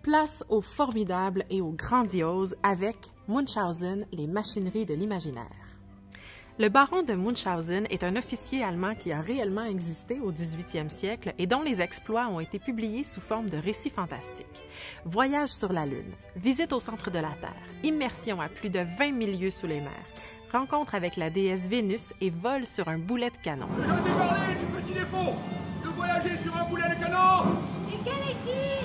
Place au formidable et au grandiose avec Munchausen, les machineries de l'imaginaire. Le baron de Munchausen est un officier allemand qui a réellement existé au 18e siècle et dont les exploits ont été publiés sous forme de récits fantastiques. Voyage sur la Lune, visite au centre de la Terre, immersion à plus de 20 000 lieues sous les mers, rencontre avec la déesse Vénus et vol sur un boulet de canon. Je t'ai parlé du petit défaut de voyager sur un boulet de canon. Et quel est-il?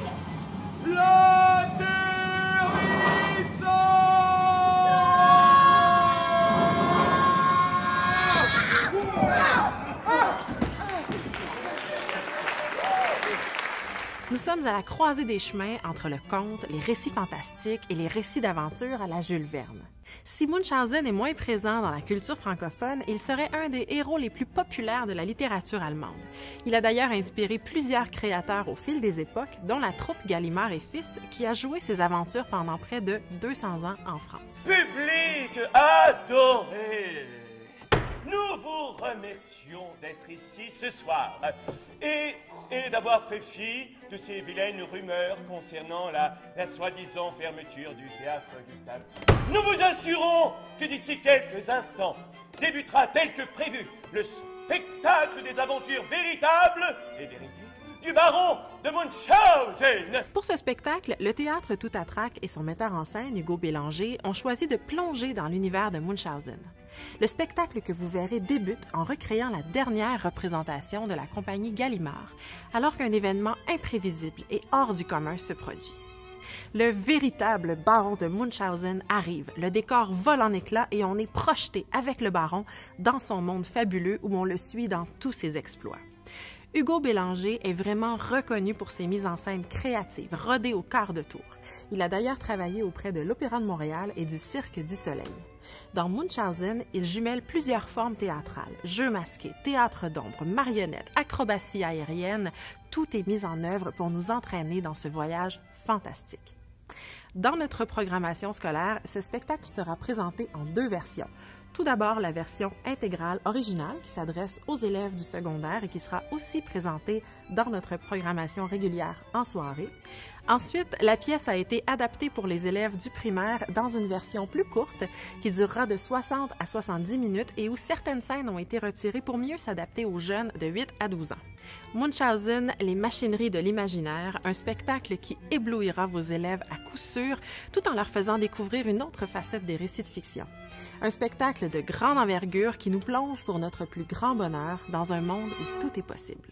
Nous sommes à la croisée des chemins entre le conte, les récits fantastiques et les récits d'aventure à la Jules Verne. Si Munchausen est moins présent dans la culture francophone, il serait un des héros les plus populaires de la littérature allemande. Il a d'ailleurs inspiré plusieurs créateurs au fil des époques, dont la troupe Gallimard et Fils, qui a joué ses aventures pendant près de 200 ans en France. Public adoré! Nous vous remercions d'être ici ce soir et d'avoir fait fi de ces vilaines rumeurs concernant la soi-disant fermeture du théâtre Gustave. Nous vous assurons que d'ici quelques instants débutera tel que prévu le spectacle des aventures véritables et véridiques du baron de Munchausen. Pour ce spectacle, le théâtre Tout à Trac et son metteur en scène, Hugo Bélanger, ont choisi de plonger dans l'univers de Munchausen. Le spectacle que vous verrez débute en recréant la dernière représentation de la compagnie Gallimard, alors qu'un événement imprévisible et hors du commun se produit. Le véritable baron de Munchausen arrive, le décor vole en éclats et on est projeté avec le baron dans son monde fabuleux où on le suit dans tous ses exploits. Hugo Bélanger est vraiment reconnu pour ses mises en scène créatives, rodées au quart de tour. Il a d'ailleurs travaillé auprès de l'Opéra de Montréal et du Cirque du Soleil. Dans Munchausen, il jumelle plusieurs formes théâtrales, jeux masqués, théâtre d'ombre, marionnettes, acrobatie aérienne, tout est mis en œuvre pour nous entraîner dans ce voyage fantastique. Dans notre programmation scolaire, ce spectacle sera présenté en deux versions. Tout d'abord, la version intégrale originale qui s'adresse aux élèves du secondaire et qui sera aussi présentée dans notre programmation régulière en soirée. Ensuite, la pièce a été adaptée pour les élèves du primaire dans une version plus courte qui durera de 60 à 70 minutes et où certaines scènes ont été retirées pour mieux s'adapter aux jeunes de 8 à 12 ans. Munchausen, les machineries de l'imaginaire, un spectacle qui éblouira vos élèves à coup sûr tout en leur faisant découvrir une autre facette des récits de fiction. Un spectacle de grande envergure qui nous plonge pour notre plus grand bonheur dans un monde où tout est possible.